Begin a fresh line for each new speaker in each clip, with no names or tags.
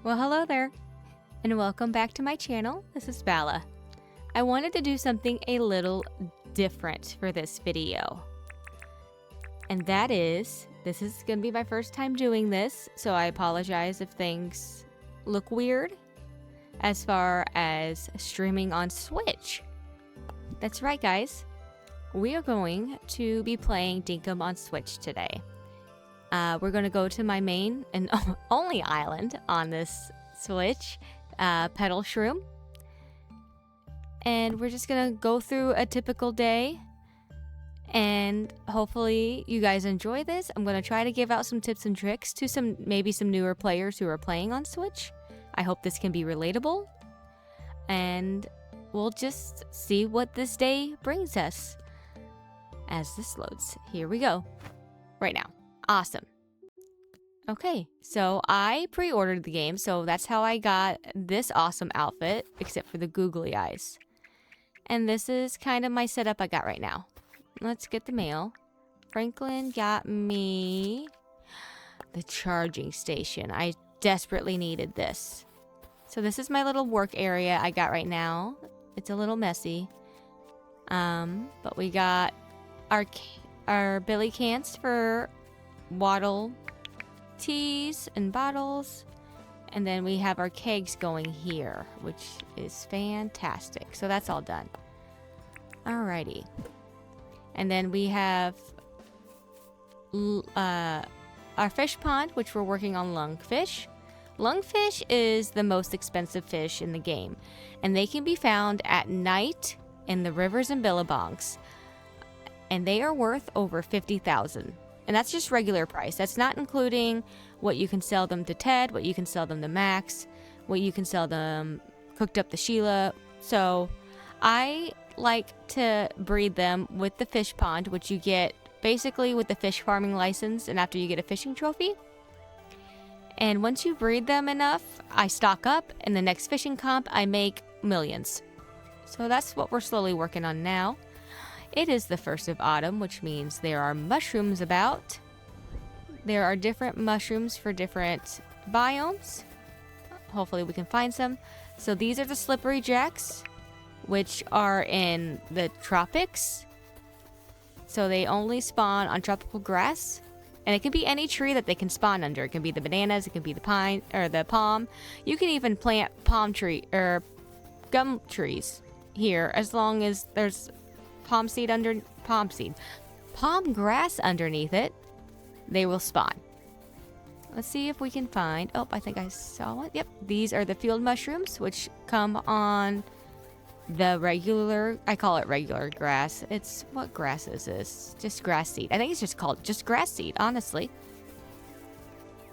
Well, hello there, and welcome back to my channel. This is Bella. I wanted to do something a little different for this video. And that is, this is going to be my first time doing this, so I apologize if things look weird as far as streaming on Switch. That's right, guys. We are going to be playing Dinkum on Switch today. We're going to go to my main and only island on this Switch, Petal Shroom. And we're just going to go through a typical day. And hopefully you guys enjoy this. I'm going to try to give out some tips and tricks to maybe some newer players who are playing on Switch. I hope this can be relatable. And we'll just see what this day brings us as this loads. Here we go. Right now. Awesome. Okay, so I pre-ordered the game, so that's how I got this awesome outfit, except for the googly eyes. And this is kind of my setup I got right now. Let's get the mail. Franklin got me the charging station. I desperately needed this. So this is my little work area I got right now. It's a little messy. But we got our billy cans for waddle teas and bottles, and then we have our kegs going here, which is fantastic. So that's all done. Alrighty, and then we have our fish pond, which we're working on lungfish. Lungfish is the most expensive fish in the game, and they can be found at night in the rivers and billabongs, and they are worth over 50,000. And that's just regular price. That's not including what you can sell them to Ted, what you can sell them to Max, what you can sell them cooked up to Sheila. So I like to breed them with the fish pond, which you get basically with the fish farming license and after you get a fishing trophy. And once you breed them enough, I stock up, and the next fishing comp, I make millions. So that's what we're slowly working on now. It is the 1st of autumn, which means there are mushrooms about. There are different mushrooms for different biomes. Hopefully we can find some. So these are the slippery jacks, which are in the tropics. So they only spawn on tropical grass. And it can be any tree that they can spawn under. It can be the bananas, it can be the pine or the palm. You can even plant palm tree or gum trees here as long as there's palm grass underneath it. They will spawn. Let's see if we can find. Oh, I think I saw one. Yep, these are the field mushrooms, which come on the regular. I call it regular grass. It's what grass is this? Just grass seed. I think it's just called just grass seed, honestly.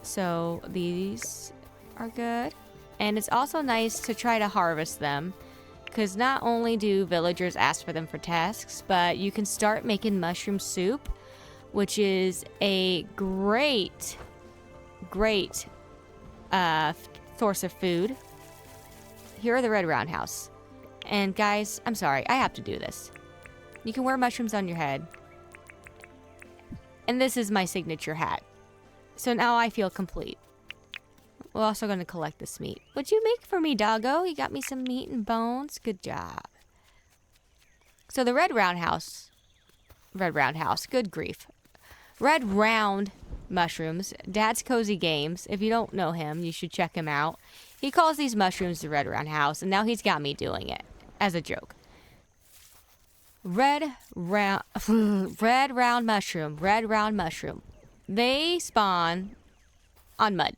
So these are good, and it's also nice to try to harvest them. Because not only do villagers ask for them for tasks, but you can start making mushroom soup, which is a great source of food. Here are the red roundhouse. And guys, I'm sorry, I have to do this. You can wear mushrooms on your head. And this is my signature hat. So now I feel complete. We're also going to collect this meat. What'd you make for me, doggo? You got me some meat and bones. Good job. So the red roundhouse, good grief. Red round mushrooms, Dad's Cozy Games. If you don't know him, you should check him out. He calls these mushrooms the red roundhouse, and now he's got me doing it as a joke. Red round mushroom. They spawn on mud.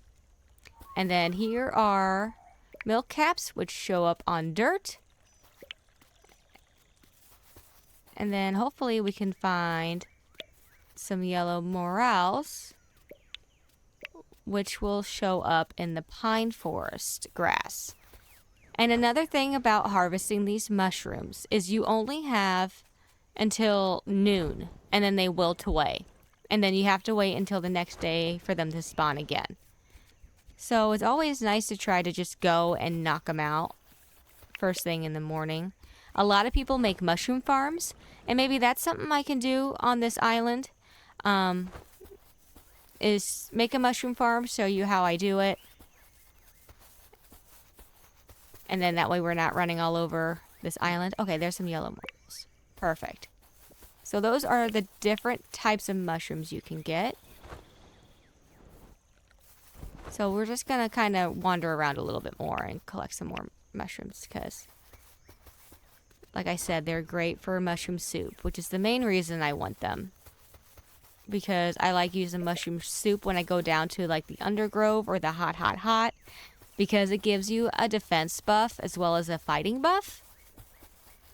And then here are milk caps, which show up on dirt. And then hopefully we can find some yellow morels, which will show up in the pine forest grass. And another thing about harvesting these mushrooms is you only have until noon, and then they wilt away. And then you have to wait until the next day for them to spawn again. So it's always nice to try to just go and knock them out first thing in the morning. A lot of people make mushroom farms, and maybe that's something I can do on this island. Is make a mushroom farm, show you how I do it. And then that way we're not running all over this island. Okay, there's some yellow marbles. Perfect. So those are the different types of mushrooms you can get. So we're just going to kind of wander around a little bit more and collect some more mushrooms because, like I said, they're great for mushroom soup, which is the main reason I want them. Because I like using mushroom soup when I go down to like the undergrove or the hot, because it gives you a defense buff as well as a fighting buff,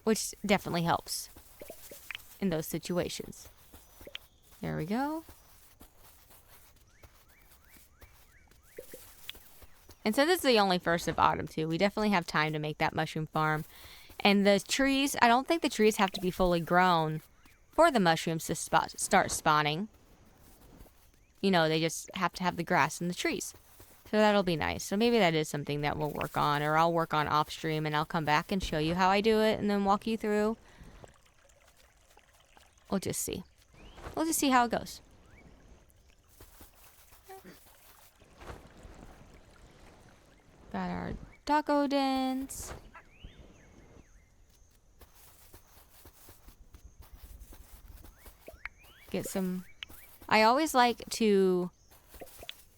which definitely helps in those situations. There we go. And since it's the only first of autumn too, we definitely have time to make that mushroom farm. And the trees, I don't think the trees have to be fully grown for the mushrooms to start spawning. You know, they just have to have the grass and the trees. So that'll be nice. So maybe that is something that we'll work on, or I'll work on off stream and I'll come back and show you how I do it and then walk you through. We'll just see. We'll just see how it goes. Got our taco dens. Get some. I always like to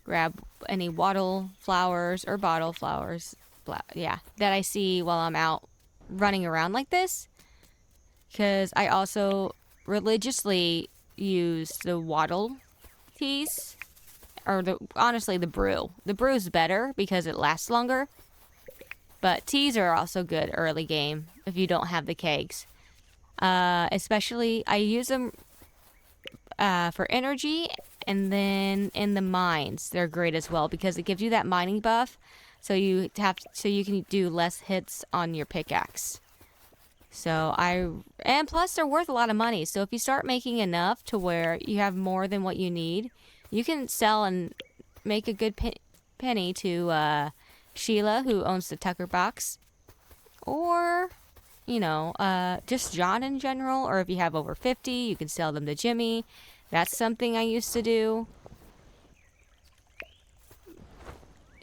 grab any wattle flowers or bottle flowers, that I see while I'm out running around like this. Because I also religiously use the wattle teas. Or honestly, the brew. The brew's better because it lasts longer. But teas are also good early game if you don't have the kegs. Especially, I use them for energy, and then in the mines, they're great as well because it gives you that mining buff, so you can do less hits on your pickaxe. And plus they're worth a lot of money. So if you start making enough to where you have more than what you need, you can sell and make a good penny to Sheila, who owns the Tucker box, or just John in general. Or if you have over 50, you can sell them to Jimmy. That's something I used to do.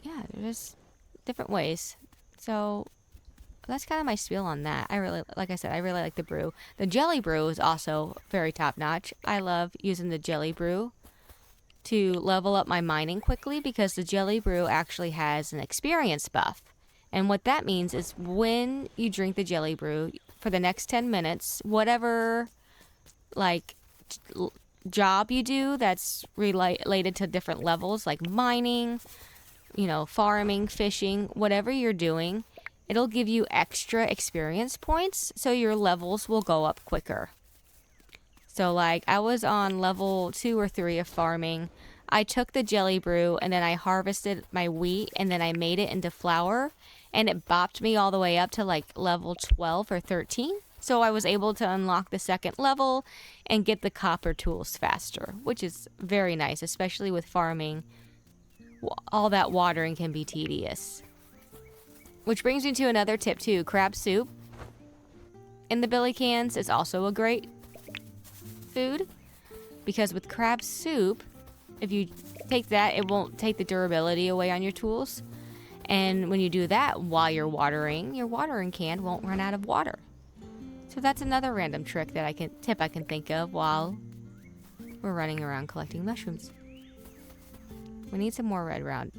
Yeah, there's different ways. So that's kind of my spiel on that. Like I said, I really like the brew. The jelly brew is also very top notch. I love using the jelly brew to level up my mining quickly because the jelly brew actually has an experience buff. And what that means is when you drink the jelly brew for the next 10 minutes, whatever job you do that's related to different levels, like mining, farming, fishing, whatever you're doing, it'll give you extra experience points, so your levels will go up quicker. So I was on level 2 or 3 of farming. I took the jelly brew and then I harvested my wheat and then I made it into flour, and it bopped me all the way up to level 12 or 13. So I was able to unlock the second level and get the copper tools faster, which is very nice, especially with farming. All that watering can be tedious. Which brings me to another tip too. Crab soup in the billy cans is also a great food, because with crab soup, if you take that, it won't take the durability away on your tools. And when you do that while you're watering, your watering can won't run out of water. So that's another random tip I can think of while we're running around collecting mushrooms. We need some more red round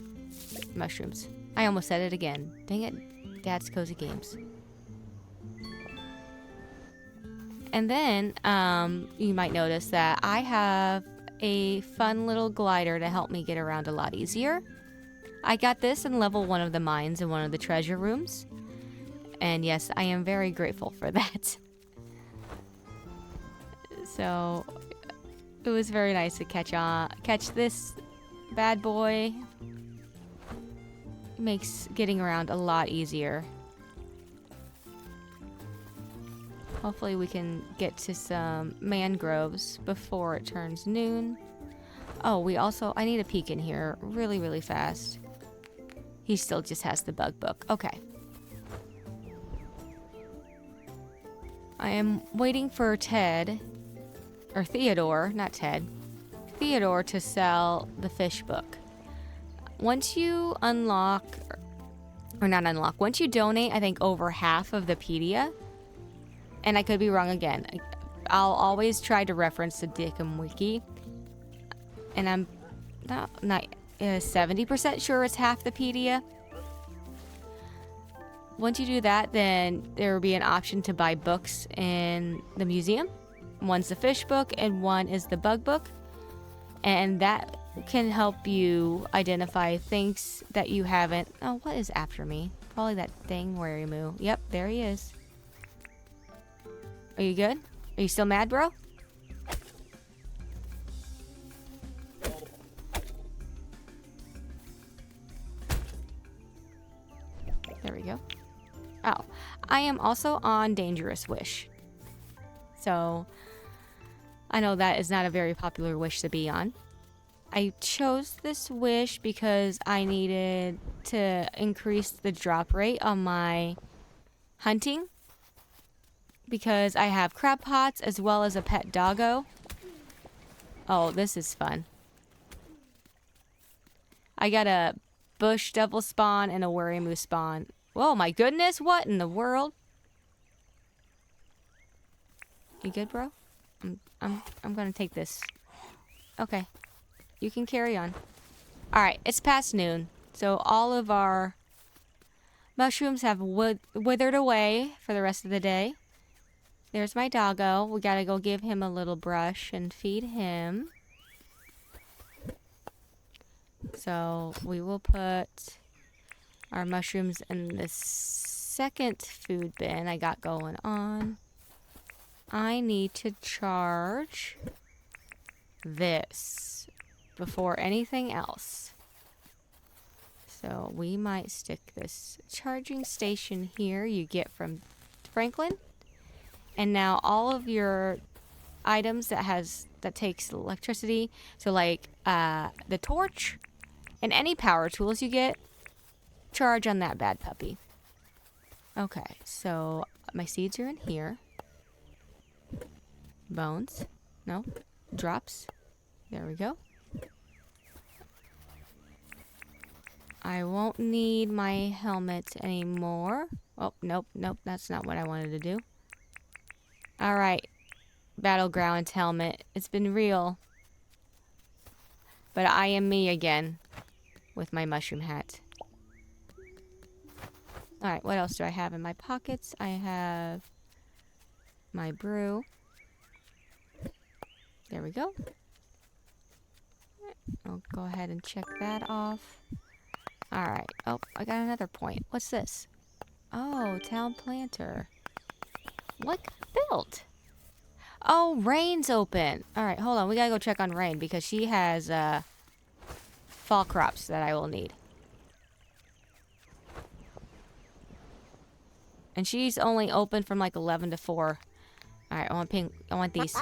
mushrooms. I almost said it again. Dang it, Dad's Cozy Games. And then you might notice that I have a fun little glider to help me get around a lot easier. I got this in level 1 of the mines in one of the treasure rooms. And yes, I am very grateful for that. So it was very nice to catch this bad boy. It makes getting around a lot easier. Hopefully we can get to some mangroves before it turns noon. Oh, I need a peek in here really, really fast. He still just has the bug book. Okay. I am waiting for Theodore to sell the fish book. Once you unlock or not unlock. Once you donate, I think over half of the pedia, and I could be wrong again. I'll always try to reference the Dinkum wiki, and I'm not 70% sure it's half the pedia. Once you do that, then there will be an option to buy books in the museum. One's the fish book and one is the bug book. And that can help you identify things that you haven't... Oh, what is after me? Probably that thing where you move. Yep, there he is. Are you good? Are you still mad, bro? There we go. Oh, I am also on Dangerous Wish. So, I know that is not a very popular wish to be on. I chose this wish because I needed to increase the drop rate on my hunting. Because I have crab pots as well as a pet doggo. Oh, this is fun. I got a bush devil spawn and a worry moose spawn. Oh my goodness, what in the world? You good, bro? I'm gonna take this. Okay. You can carry on. Alright, it's past noon. So all of our mushrooms have withered away for the rest of the day. There's my doggo. We gotta go give him a little brush and feed him. So we will put our mushrooms in the second food bin I got going on. I need to charge this before anything else. So we might stick this charging station here you get from Franklin. And now all of your items that takes electricity, so like the torch and any power tools you get, charge on that bad puppy. Okay, so my seeds are in here. Bones. No. Drops. There we go. I won't need my helmet anymore. Oh, nope, that's not what I wanted to do. Alright. Battleground helmet. It's been real. But I am me again. With my mushroom hat. Alright, what else do I have in my pockets? I have my brew. There we go. I'll go ahead and check that off. Alright. Oh, I got another point. What's this? Oh, town planter. What built? Oh, Rain's open. Alright, hold on. We gotta go check on Rain because she has fall crops that I will need. And she's only open from like 11 to 4. Alright, I want pink. I want these.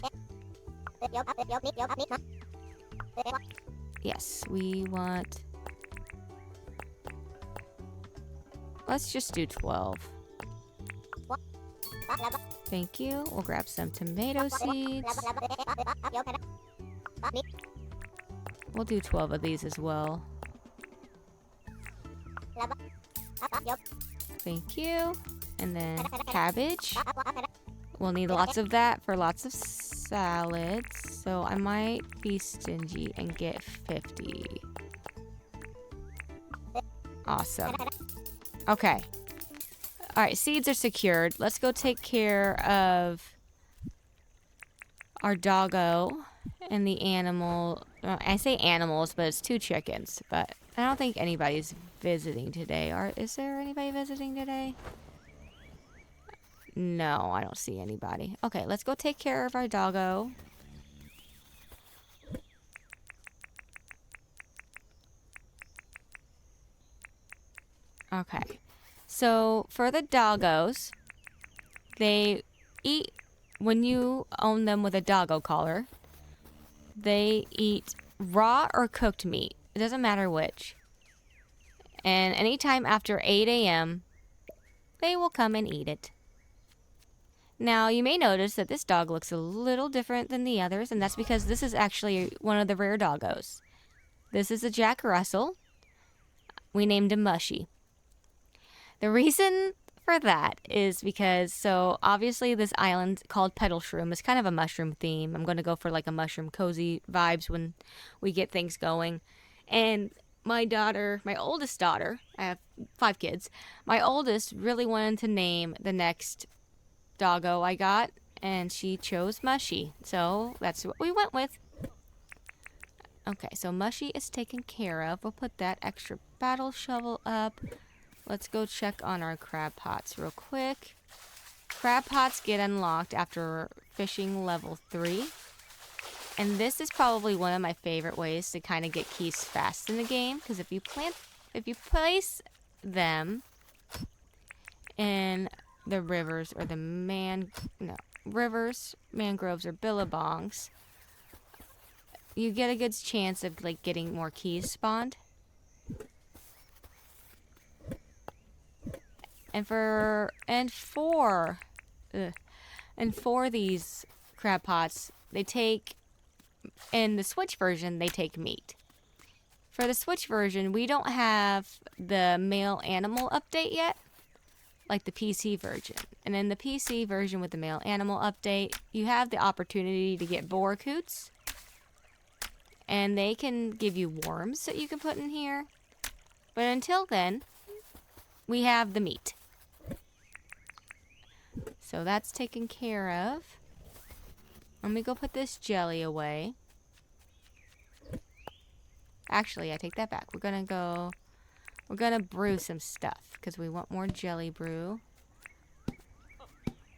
Yes, we want... Let's just do 12. Thank you. We'll grab some tomato seeds. We'll do 12 of these as well. Thank you. And then cabbage. We'll need lots of that for lots of salads. So I might be stingy and get 50. Awesome. Okay. Alright, seeds are secured. Let's go take care of our doggo and the animal. I say animals, but it's 2 chickens. But I don't think anybody's visiting today. Is there anybody visiting today? No, I don't see anybody. Okay, let's go take care of our doggo. Okay. So, for the doggos, they eat, when you own them with a doggo collar, they eat raw or cooked meat. It doesn't matter which. And anytime after 8 a.m., they will come and eat it. Now, you may notice that this dog looks a little different than the others, and that's because this is actually one of the rare doggos. This is a Jack Russell. We named him Mushy. The reason for that is because, so obviously this island called Petal Shroom is kind of a mushroom theme. I'm going to go for like a mushroom cozy vibes when we get things going. And my daughter, my oldest daughter, I have 5 kids. My oldest really wanted to name the next doggo I got, and she chose Mushy. So that's what we went with. Okay, so Mushy is taken care of. We'll put that extra battle shovel up. Let's go check on our crab pots real quick. Crab pots get unlocked after fishing level 3. And this is probably one of my favorite ways to kind of get keys fast in the game. Because if you place them in the rivers or rivers, mangroves, or billabongs, you get a good chance of like getting more keys spawned. And for these crab pots, they take, in the Switch version, they take meat. For the Switch version, we don't have the male animal update yet, like the PC version. And in the PC version with the male animal update, you have the opportunity to get boar coots. And they can give you worms that you can put in here. But until then, we have the meat. So that's taken care of. Let me go put this jelly away. Actually, I take that back. We're gonna brew some stuff because we want more jelly brew.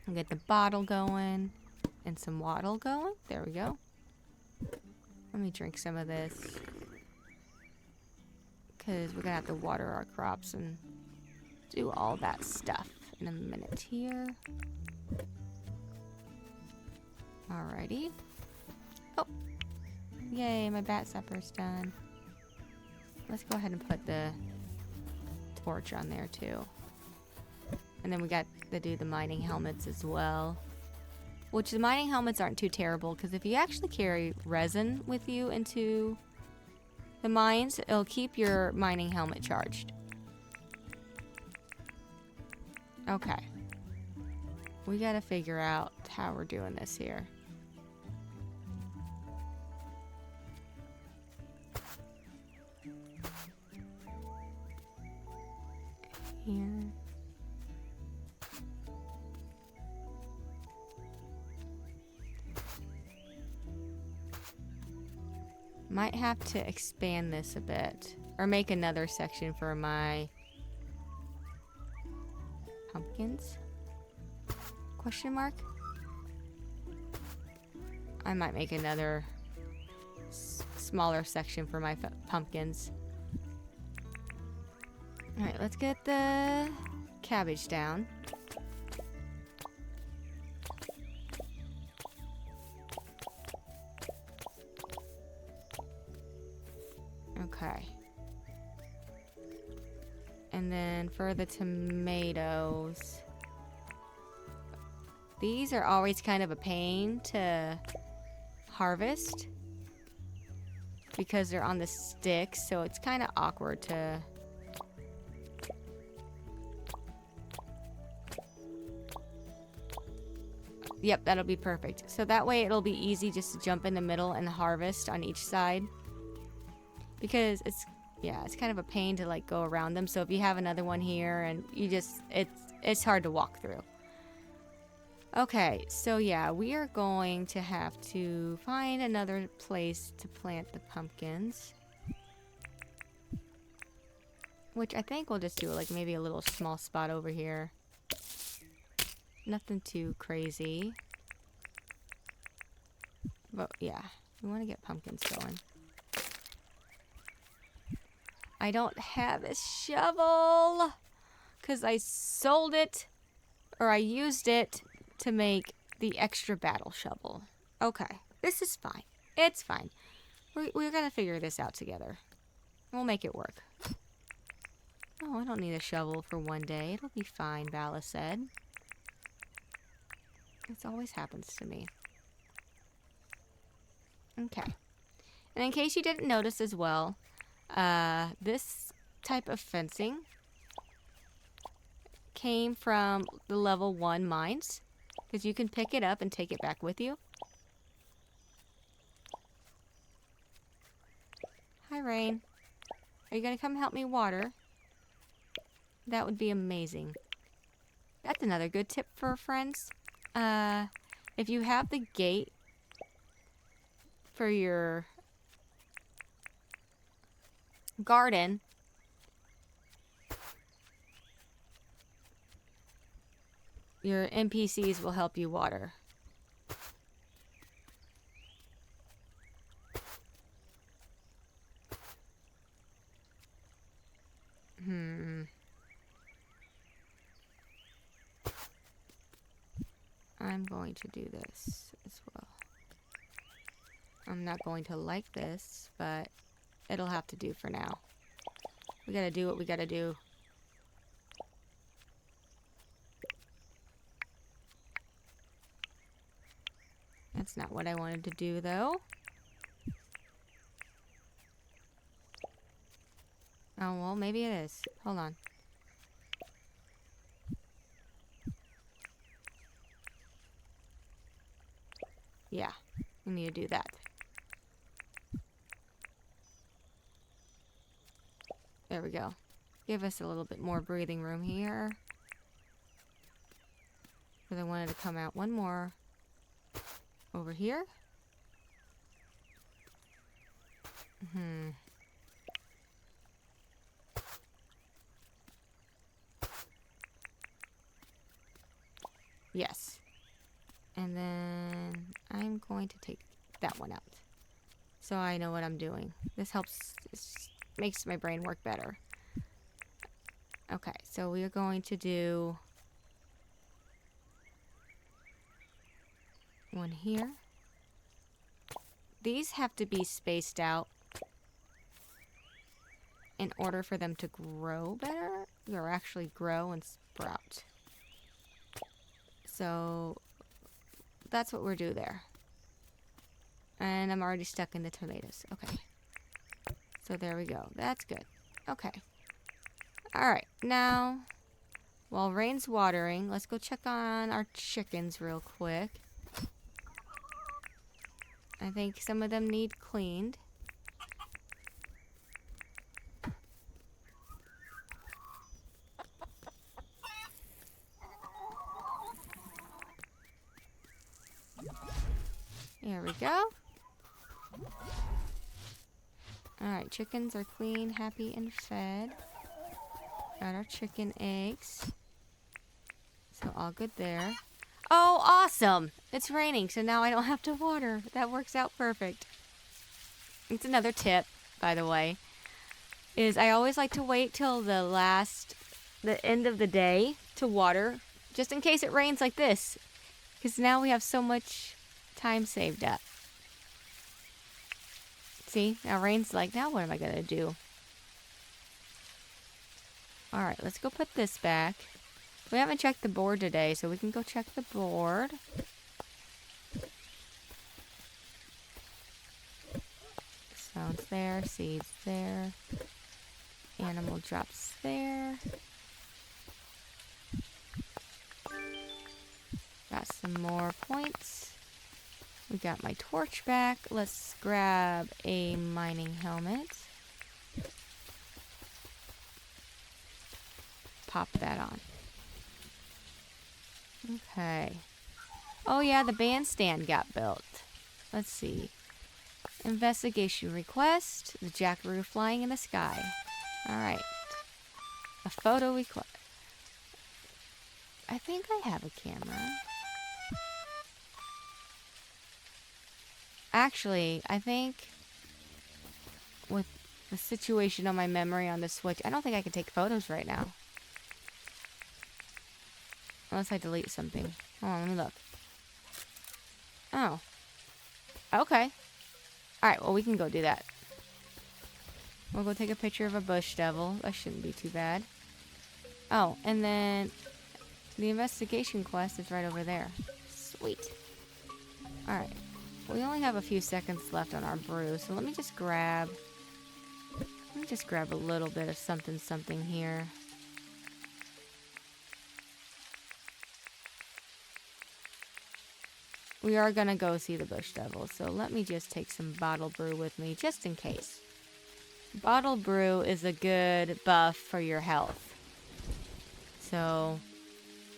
I'll get the bottle going and some waddle going. There we go. Let me drink some of this because we're gonna have to water our crops and do all that stuff in a minute here. Alrighty. Oh, yay, my bat supper's done. Let's go ahead and put the torch on there too. And then we got to do the mining helmets as well. Which the mining helmets aren't too terrible because if you actually carry resin with you into the mines, it'll keep your mining helmet charged. Okay. We gotta figure out how we're doing this here. Here. Might have to expand this a bit or make another section for my pumpkins? Question mark? I might make another smaller section for my pumpkins. Alright, let's get the cabbage down. Okay. And then for the tomatoes, these are always kind of a pain to harvest because they're on the sticks, so it's kind of awkward to Yep, that'll be perfect. So that way it'll be easy just to jump in the middle and harvest on each side. Because it's kind of a pain to like go around them. So if you have another one here and you just, it's hard to walk through. Okay, so yeah, we are going to have to find another place to plant the pumpkins. Which I think we'll just do like maybe a little small spot over here. Nothing too crazy. But yeah, we want to get pumpkins going. I don't have a shovel because I sold it or I used it to make the extra battle shovel. Okay, this is fine. It's fine. We're going to figure this out together. We'll make it work. Oh, I don't need a shovel for one day. It'll be fine, Vala said. This always happens to me. Okay. And in case you didn't notice as well, this type of fencing came from the level 1 mines. Because you can pick it up and take it back with you. Hi, Rain. Are you going to come help me water? That would be amazing. That's another good tip for friends. If you have the gate for your garden, your NPCs will help you water. I'm going to do this as well. I'm not going to like this, but it'll have to do for now. We gotta do what we gotta do. That's not what I wanted to do, though. Oh, well, maybe it is. Hold on. Yeah, we need to do that. There we go. Give us a little bit more breathing room here. Because I wanted to come out one more over here. Yes. And then I'm going to take that one out. So I know what I'm doing. This helps, this makes my brain work better. Okay, so we are going to do one here. These have to be spaced out in order for them to grow better, or actually grow and sprout. So that's what we're doing there. And I'm already stuck in the tomatoes. Okay. So there we go. That's good. Okay. Alright, now, while Rain's watering, let's go check on our chickens real quick. I think some of them need cleaned. There we go. Alright, chickens are clean, happy, and fed. Got our chicken eggs. So all good there. Oh, awesome! It's raining, so now I don't have to water. That works out perfect. It's another tip, by the way, is I always like to wait till the end of the day to water, just in case it rains like this. Because now we have so much time saved up. See, now Rain's like, now what am I going to do? Alright, let's go put this back. We haven't checked the board today, so we can go check the board. Stones there, seeds there. Animal drops there. Got some more points. We got my torch back. Let's grab a mining helmet. Pop that on. Okay. Oh yeah, the bandstand got built. Let's see. Investigation request. The jackaroo flying in the sky. Alright. A photo request. I think I have a camera. Actually, I think with the situation on my memory on the Switch, I don't think I can take photos right now. Unless I delete something. Hold on, let me look. Oh. Okay. Alright, well, we can go do that. We'll go take a picture of a bush devil. That shouldn't be too bad. Oh, and then the investigation quest is right over there. Sweet. Alright. We only have a few seconds left on our brew, so let me just grab a little bit of something here. we are gonna go see the bush devil, so let me just take some bottled brew with me, just in case. Bottled brew is a good buff for your health. So,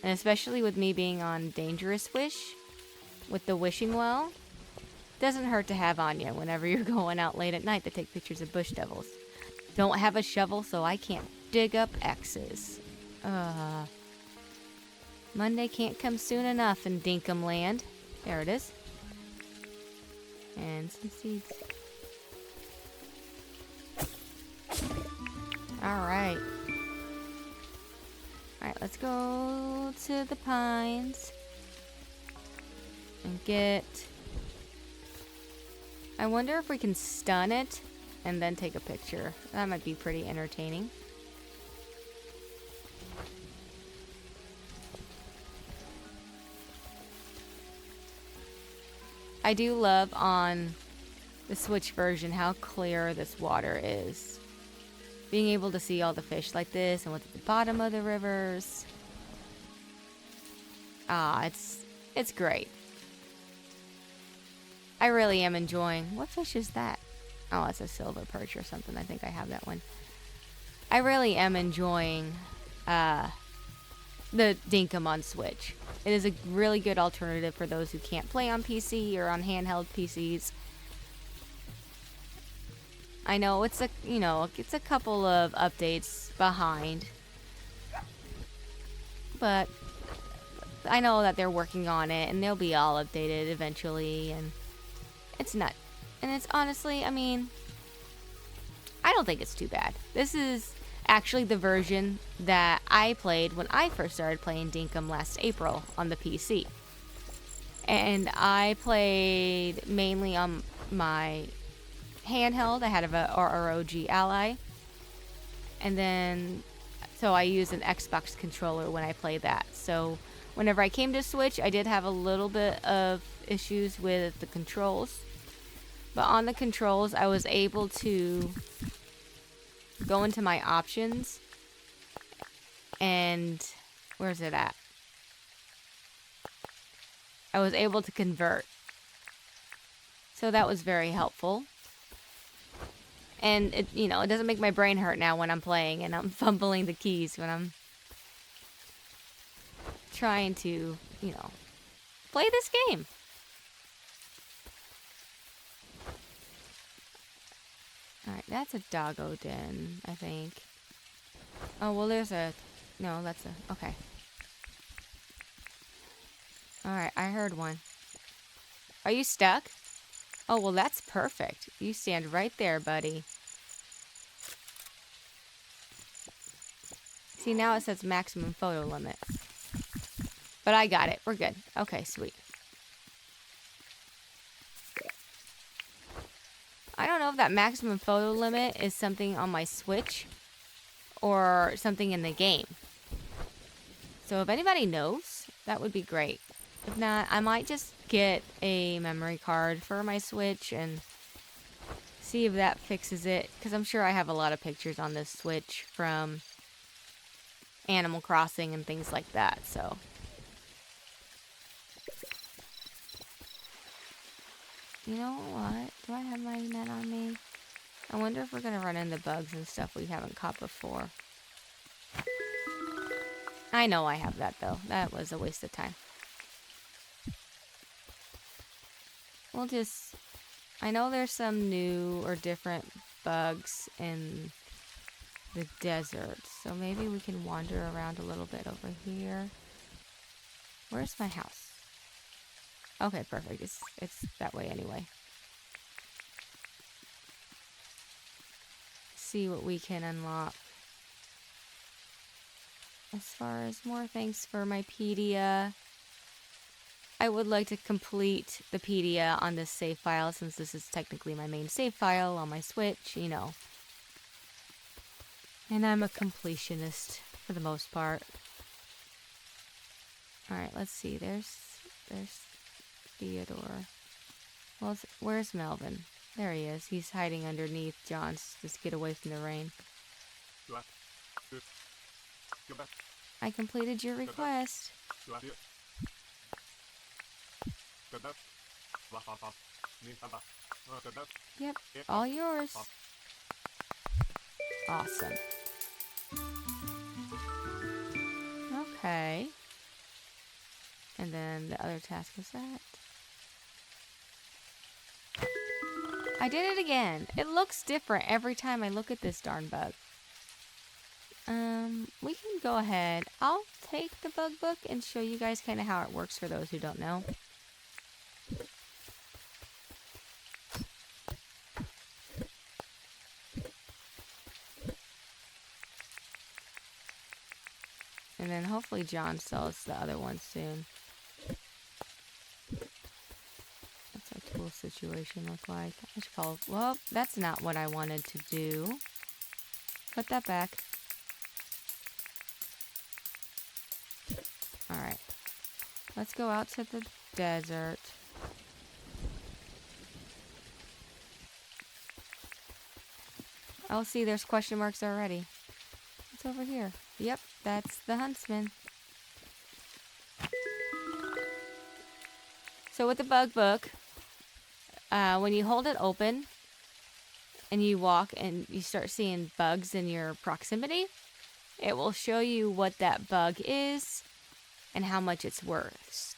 and especially with me being on Dangerous Wish, with the wishing well, doesn't hurt to have on you whenever you're going out late at night to take pictures of bush devils. Don't have a shovel, so I can't dig up X's. Monday can't come soon enough in Dinkum land. There it is. And some seeds. Alright. Alright, let's go to the pines. And get... I wonder if we can stun it and then take a picture. That might be pretty entertaining. I do love on the Switch version how clear this water is. Being able to see all the fish like this and what's at the bottom of the rivers. It's great. I really am enjoying... What fish is that? Oh, it's a silver perch or something. I think I have that one. I really am enjoying the Dinkum on Switch. It is a really good alternative for those who can't play on PC or on handheld PCs. I know it's a couple of updates behind. But I know that they're working on it and they'll be all updated eventually, and it's not. And it's honestly, I mean, I don't think it's too bad. This is actually the version that I played when I first started playing Dinkum last April on the PC. And I played mainly on my handheld. I had a ROG Ally. And then, so I used an Xbox controller when I played that. So whenever I came to Switch, I did have a little bit of issues with the controls. But on the controls, I was able to go into my options. And where's it at? I was able to convert. So that was very helpful. And it doesn't make my brain hurt now when I'm playing and I'm fumbling the keys when I'm trying to, play this game. Alright, that's a doggo den, I think. Oh, well, there's a... No, that's a... Okay. Alright, I heard one. Are you stuck? Oh, well, that's perfect. You stand right there, buddy. See, now it says maximum photo limit. But I got it. We're good. Okay, sweet. I don't know if that maximum photo limit is something on my Switch or something in the game. So if anybody knows, that would be great. If not, I might just get a memory card for my Switch and see if that fixes it. Because I'm sure I have a lot of pictures on this Switch from Animal Crossing and things like that, so... You know what? Do I have my net on me? I wonder if we're gonna run into bugs and stuff we haven't caught before. I know I have that, though. That was a waste of time. We'll just... I know there's some new or different bugs in the desert, so maybe we can wander around a little bit over here. Where's my house? Okay, perfect. It's that way anyway. See what we can unlock. As far as more things for my pedia, I would like to complete the pedia on this save file since this is technically my main save file on my Switch, And I'm a completionist for the most part. Alright, let's see. There's Theodore. Well, where's Melvin? There he is. He's hiding underneath John's. Just get away from the rain. I completed your request. Yep, all yours. Awesome. Okay. And then the other task is that. I did it again. It looks different every time I look at this darn bug. We can go ahead. I'll take the bug book and show you guys kind of how it works for those who don't know. And then hopefully John sells the other one soon. What's our tool situation look like? I should call. Well, that's not what I wanted to do. Put that back. Alright. Let's go out to the desert. Oh, see, there's question marks already. What's over here? Yep, that's the huntsman. So with the bug book, when you hold it open and you walk and you start seeing bugs in your proximity, it will show you what that bug is and how much it's worth.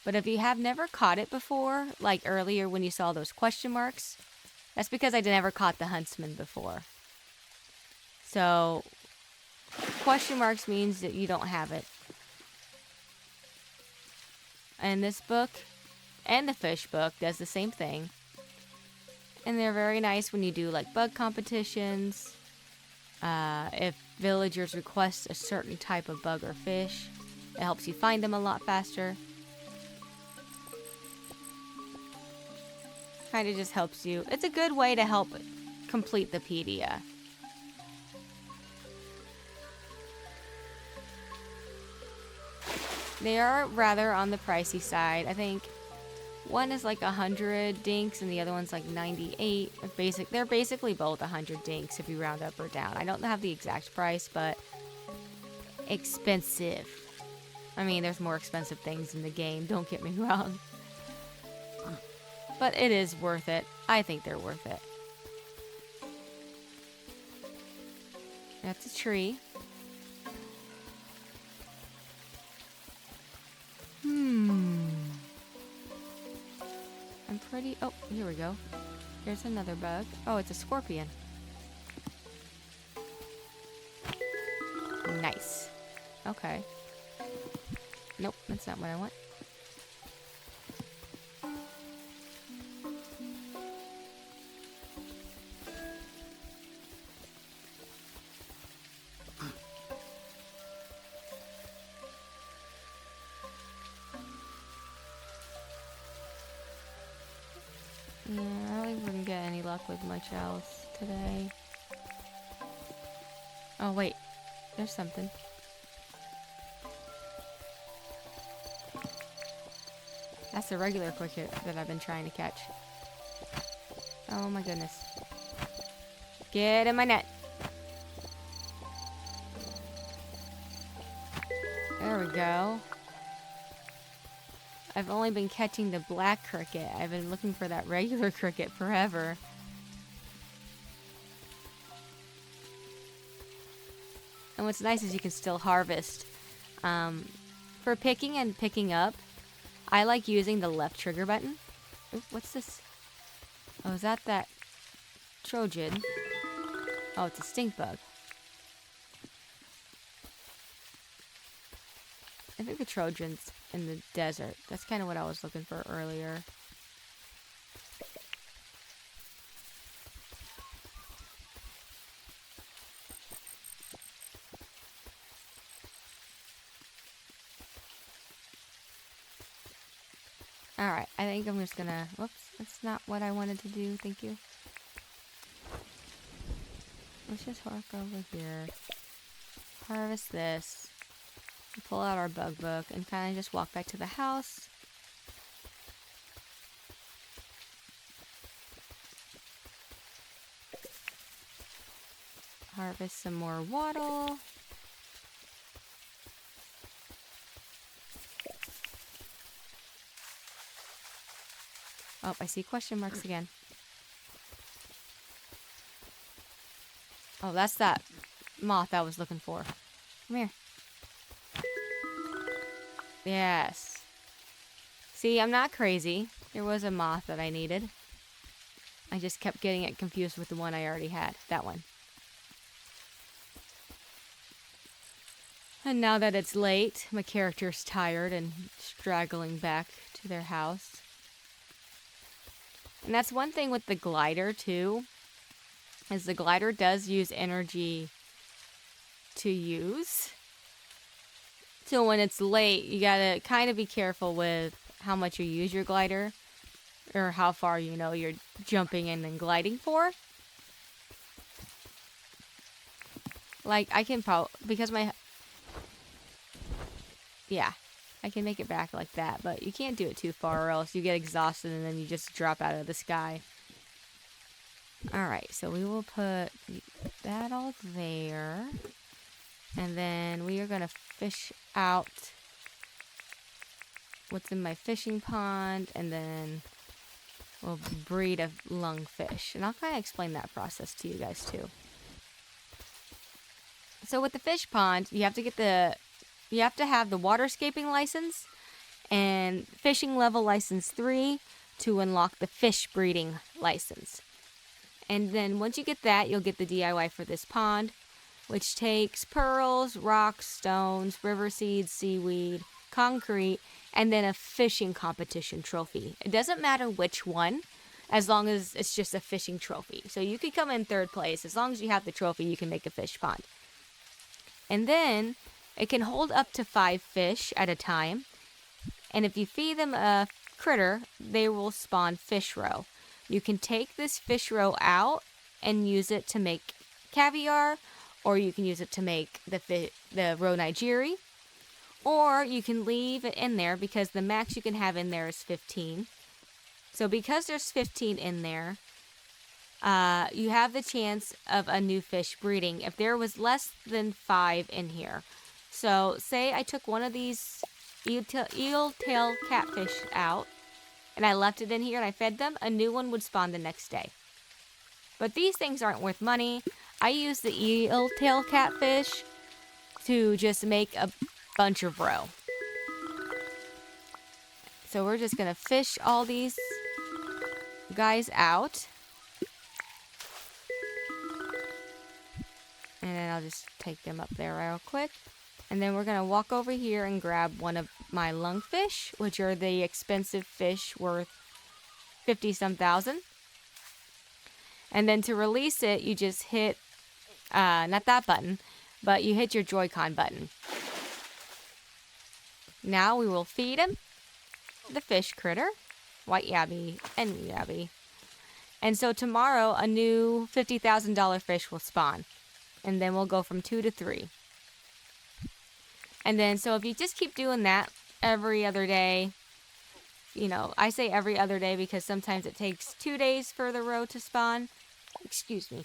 But if you have never caught it before, like earlier when you saw those question marks, that's because I never caught the huntsman before. So question marks means that you don't have it. And this book and the fish book does the same thing. And they're very nice when you do like bug competitions. If villagers request a certain type of bug or fish, it helps you find them a lot faster. Kind of just helps you. It's a good way to help complete the pedia. They are rather on the pricey side. I think one is like 100 dinks and the other one's like 98. They're basically both 100 dinks if you round up or down. I don't have the exact price, but expensive. I mean, there's more expensive things in the game, don't get me wrong. But it is worth it. I think they're worth it. That's a tree. I'm pretty... Oh, here we go. Here's another bug. Oh, it's a scorpion. Nice. Okay. Nope, that's not what I want. Yeah, I don't think we're gonna get any luck with much else today. Oh, wait. There's something. That's the regular cricket that I've been trying to catch. Oh my goodness. Get in my net. There we go. I've only been catching the black cricket. I've been looking for that regular cricket forever. And what's nice is you can still harvest. For picking and picking up, I like using the left trigger button. Oop, what's this? Oh, is that Trojan? Oh, it's a stink bug. I think the Trojan's in the desert. That's kind of what I was looking for earlier. Alright, I think I'm just gonna... Whoops, that's not what I wanted to do. Thank you. Let's just walk over here. Harvest this. Pull out our bug book and kind of just walk back to the house. Harvest some more wattle. Oh, I see question marks again. Oh, that's that moth I was looking for. Come here. Yes. See, I'm not crazy. There was a moth that I needed. I just kept getting it confused with the one I already had. That one. And now that it's late, my character's tired and straggling back to their house. And that's one thing with the glider, too, is the glider does use energy to use. So when it's late, you gotta kind of be careful with how much you use your glider, or how far you're jumping in and gliding for. Like, I can because yeah, I can make it back like that, but you can't do it too far or else you get exhausted and then you just drop out of the sky. Alright, so we will put that all there. And then we are going to fish out what's in my fishing pond, and then we'll breed a lungfish. And I'll kind of explain that process to you guys too. So with the fish pond, you have to have the waterscaping license and fishing level license 3 to unlock the fish breeding license. And then once you get that, you'll get the DIY for this pond, which takes pearls, rocks, stones, river seeds, seaweed, concrete, and then a fishing competition trophy. It doesn't matter which one, as long as it's just a fishing trophy. So you could come in 3rd place. As long as you have the trophy, you can make a fish pond. And then it can hold up to 5 fish at a time. And if you feed them a critter, they will spawn fish roe. You can take this fish roe out and use it to make caviar, or you can use it to make the roe nigiri, or you can leave it in there because the max you can have in there is 15. So because there's 15 in there, you have the chance of a new fish breeding if there was less than 5 in here. So say I took one of these eel tail catfish out and I left it in here and I fed them, a new one would spawn the next day. But these things aren't worth money. I use the eel tail catfish to just make a bunch of roe. So we're just going to fish all these guys out. And then I'll just take them up there real quick. And then we're going to walk over here and grab one of my lungfish, which are the expensive fish worth 50-some thousand. And then to release it, you just hit, not that button, but you hit your Joy-Con button. Now we will feed him the fish critter, white yabby and yabby. And so tomorrow, a new $50,000 fish will spawn. And then we'll go from 2 to 3. And then, so if you just keep doing that every other day, I say every other day because sometimes it takes 2 days for the roe to spawn. Excuse me.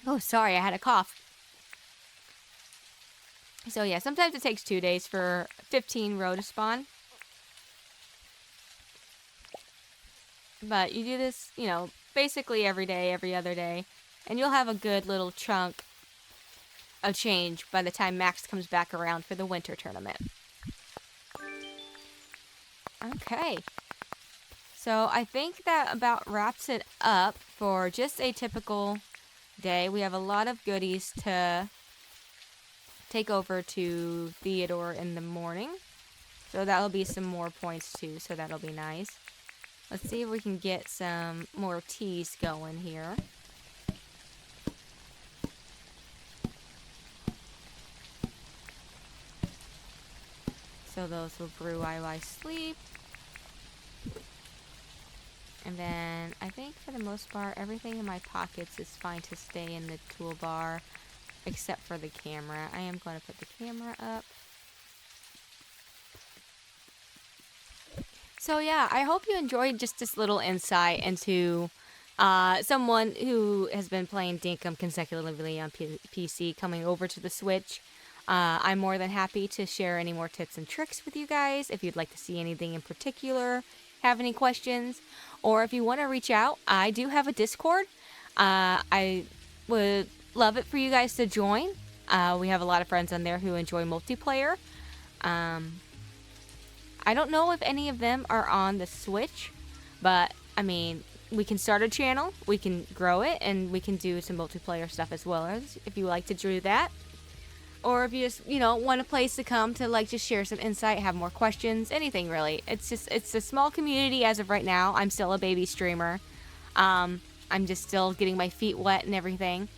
Oh, sorry, I had a cough. So yeah, sometimes it takes 2 days for 15 roe to spawn. But you do this, basically every day, every other day. And you'll have a good little chunk of change by the time Max comes back around for the winter tournament. Okay. So I think that about wraps it up for just a typical day. We have a lot of goodies to take over to Theodore in the morning. So that'll be some more points too, so that'll be nice. Let's see if we can get some more teas going here. So those will brew while I sleep. And then I think for the most part, everything in my pockets is fine to stay in the toolbar, except for the camera. I am going to put the camera up. So yeah, I hope you enjoyed just this little insight into someone who has been playing Dinkum consecutively on PC coming over to the Switch. I'm more than happy to share any more tips and tricks with you guys. If you'd like to see anything in particular, have any questions, or if you want to reach out, I do have a Discord. I would love it for you guys to join. We have a lot of friends on there who enjoy multiplayer. I don't know if any of them are on the Switch, but I mean, we can start a channel, we can grow it, and we can do some multiplayer stuff as well, as if you like to do that. Or if you just, want a place to come to like just share some insight, have more questions, anything really. It's a small community as of right now. I'm still a baby streamer. I'm just still getting my feet wet and everything.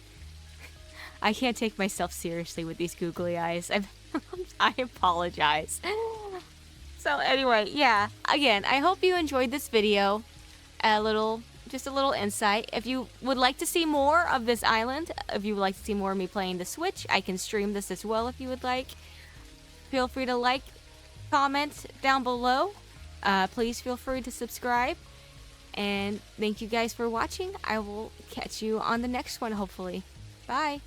I can't take myself seriously with these googly eyes. I apologize. So anyway, yeah. Again, I hope you enjoyed this video. Just a little insight. If you would like to see more of this island, if you would like to see more of me playing the Switch, I can stream this as well if you would like. Feel free to like, comment down below. Please feel free to subscribe. And thank you guys for watching. I will catch you on the next one, hopefully. Bye.